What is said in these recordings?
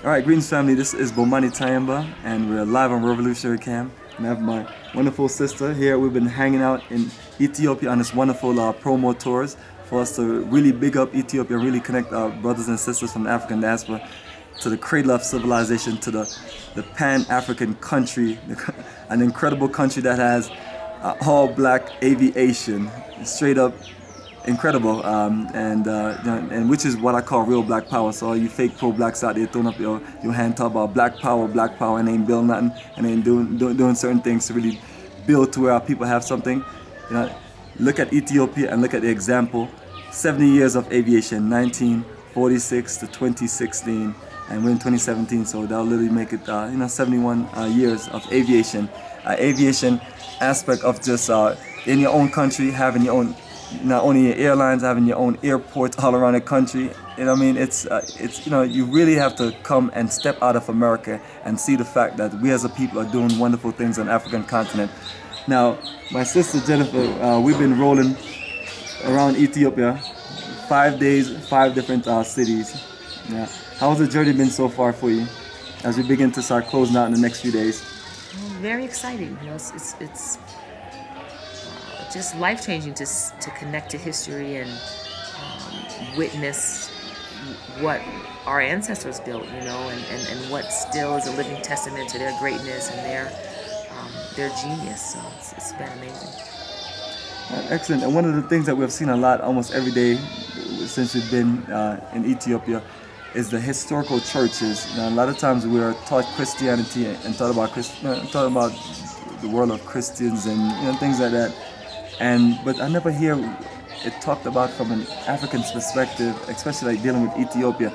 Alright, greetings family, this is Bomani Tayamba and we're live on Revolutionary Cam. And I have my wonderful sister here. We've been hanging out in Ethiopia on this wonderful promo tours for us to really big up Ethiopia, really connect our brothers and sisters from the African diaspora to the cradle of civilization, to the pan-African country, an incredible country that has all-black aviation, straight up incredible, and which is what I call real black power. So all you fake pro-blacks out there throwing up your hand talk about black power, and ain't building nothing, and ain't doing certain things to really build to where our people have something. You know, look at Ethiopia and look at the example. 70 years of aviation, 1946 to 2016, and we're in 2017, so that'll literally make it 71 years of aviation. Aviation aspect of just in your own country, having your own, not only your airlines, having your own airports all around the country. You know what I mean? It's you really have to come and step out of America and see the fact that we as a people are doing wonderful things on the African continent. Now, my sister Jennifer, we've been rolling around Ethiopia, 5 days, 5 different cities. Yeah. How's the journey been so far for you as we begin to start closing out in the next few days? Very exciting. You know, it's just life-changing to connect to history and witness what our ancestors built, you know, and what still is a living testament to their greatness and their genius. So it's been amazing. Excellent. And one of the things that we've seen a lot almost every day since we've been in Ethiopia is the historical churches. Now, a lot of times we are taught Christianity and taught about the world of Christians and things like that. But I never hear it talked about from an African's perspective, especially like dealing with Ethiopia.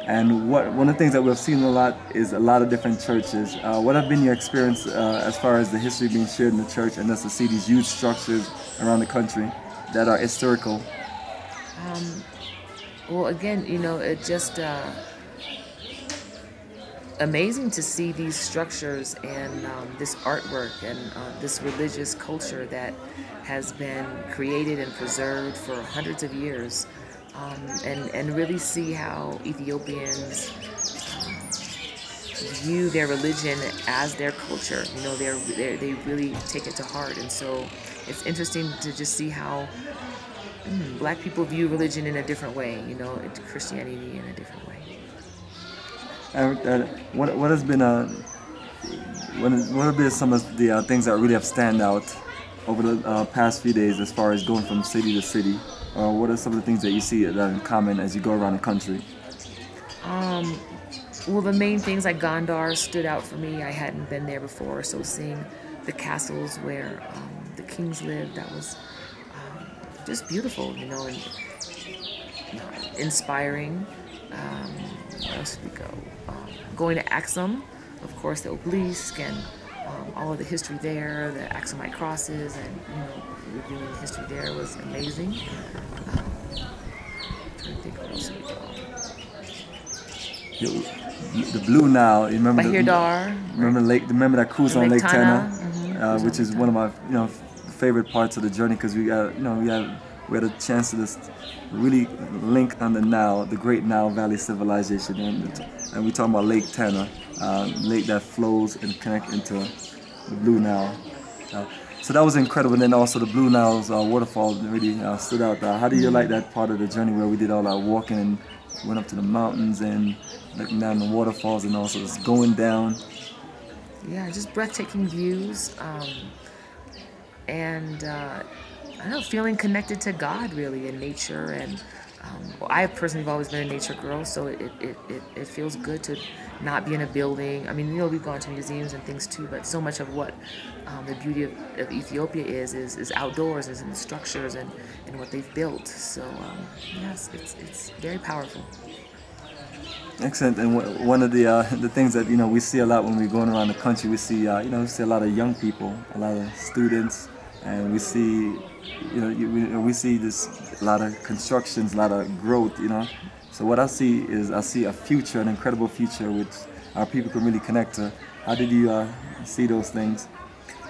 And one of the things that we've seen a lot is a lot of different churches. What have been your experience as far as the history being shared in the church and just to see these huge structures around the country that are historical? Well, again, you know, it just amazing to see these structures and this artwork and this religious culture that has been created and preserved for hundreds of years, and really see how Ethiopians view their religion as their culture. You know, they really take it to heart, and so it's interesting to just see how Black people view religion in a different way. You know, Christianity in a different way. What has been what have been some of the things that really have stand out over the past few days as far as going from city to city? What are some of the things that you see that are in common as you go around the country? Well, the main things like Gondar stood out for me. I hadn't been there before, so seeing the castles where the kings lived, that was just beautiful, you know, and inspiring. Where else did we go? Going to Axum, of course, the obelisk and all of the history there, the Axumite crosses, and reviewing the history there was amazing. Trying to think what else did we go. The Blue Nile, you remember? Remember that cruise on Lake Tana, which is one of my favorite parts of the journey, because we had a chance to just really link on the Nile, the Great Nile Valley civilization, and we talking about Lake Tana, lake that flows and connects into the Blue Nile. So that was incredible. And then also the Blue Nile's waterfall really stood out. How do you like that part of the journey where we did all our walking and went up to the mountains and looking down the waterfalls and also just going down? Yeah, just breathtaking views, and I don't know, feeling connected to God really in nature. And I personally have always been a nature girl, so it feels good to not be in a building. I mean, you know, we've gone to museums and things too, but so much of what the beauty of Ethiopia is outdoors, is in the structures and what they've built. So yes, it's very powerful. Excellent. And one of the things that we see a lot when we're going around the country, we see we see a lot of young people, a lot of students, and we see we see this a lot of constructions, a lot of growth. So what I see a future, an incredible future, which our people can really connect to. How did you see those things?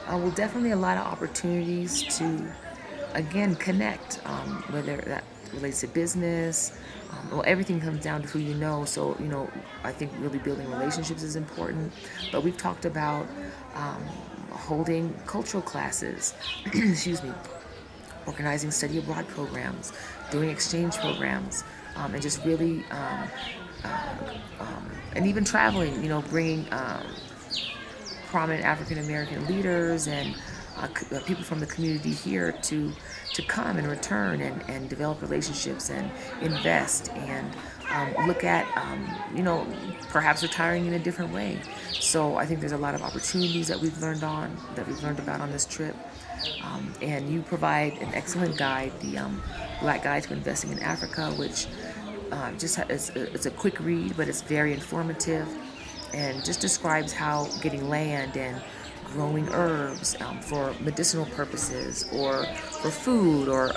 Well, definitely a lot of opportunities to, again, connect. Whether that relates to business. Well, everything comes down to who you know. So, I think really building relationships is important. But we've talked about holding cultural classes, excuse me, organizing study abroad programs, doing exchange programs, and just really, and even traveling, bringing prominent African American leaders and people from the community here to come and return and develop relationships and invest and look at perhaps retiring in a different way. So I think there's a lot of opportunities that we've learned about on this trip. And you provide an excellent guide, the Black Guide to Investing in Africa, which it's a quick read, but it's very informative and just describes how getting land and growing herbs for medicinal purposes or for food, or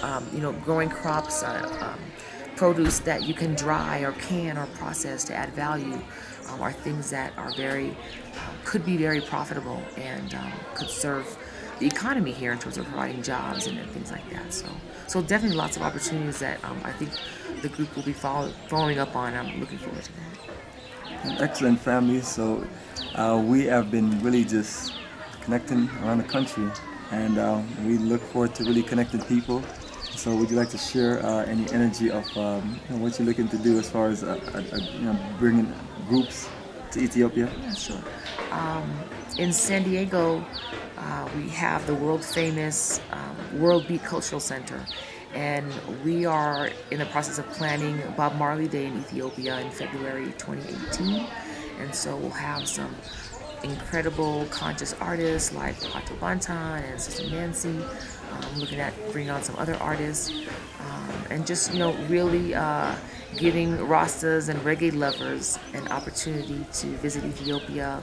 growing crops, produce that you can dry or can or process to add value, are things that are could be very profitable and could serve the economy here in terms of providing jobs and things like that. So definitely lots of opportunities that I think the group will be following up on. I'm looking forward to that. Excellent, family. So we have been really just connecting around the country, and we look forward to really connecting people. So would you like to share any energy of what you're looking to do as far as bringing groups to Ethiopia? Yeah, sure. In San Diego, we have the world famous World Beat Cultural Center, and we are in the process of planning Bob Marley Day in Ethiopia in February 2018. And so we'll have some incredible conscious artists like Pato Bantan and Sister Nancy, looking at bringing on some other artists, and just really giving Rastas and reggae lovers an opportunity to visit Ethiopia,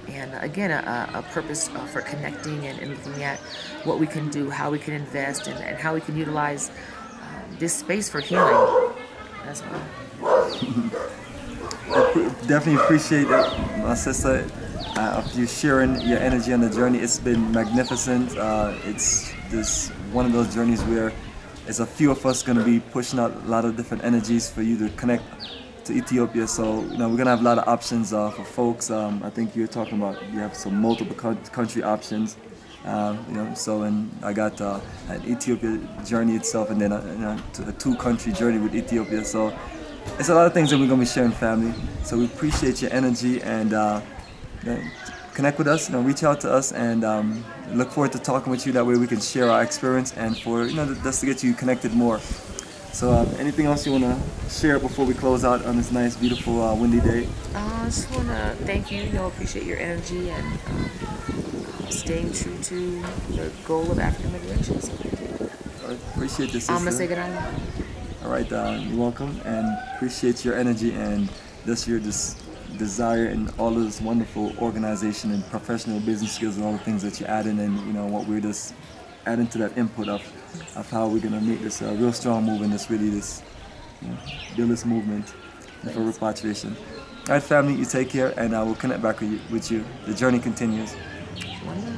and again a purpose for connecting and looking at what we can do, how we can invest, and how we can utilize this space for healing as well. Definitely appreciate it, my sister, of you sharing your energy on the journey. It's been magnificent. It's one of those journeys where it's a few of us going to be pushing out a lot of different energies for you to connect to Ethiopia. So we're going to have a lot of options for folks. I think you're talking about you have some multiple country options. So and I got an Ethiopia journey itself, and then a 2-country journey with Ethiopia. So it's a lot of things that we're going to be sharing, family. So we appreciate your energy, and connect with us, reach out to us, and look forward to talking with you. That way we can share our experience, and for just to get you connected more. So anything else you want to share before we close out on this nice, beautiful, windy day? I just want to thank you. Appreciate your energy and staying true to the goal of African liberation. So All right, appreciate this. I'm gonna say good night. All right, you're welcome, and appreciate your energy and your desire and all of this wonderful organization and professional business skills and all the things that you add in, and what we're just adding to that input of how we're gonna make this a real strong movement. That's really build this movement for repatriation. All right, family, you take care, and I will connect back with you. The journey continues. One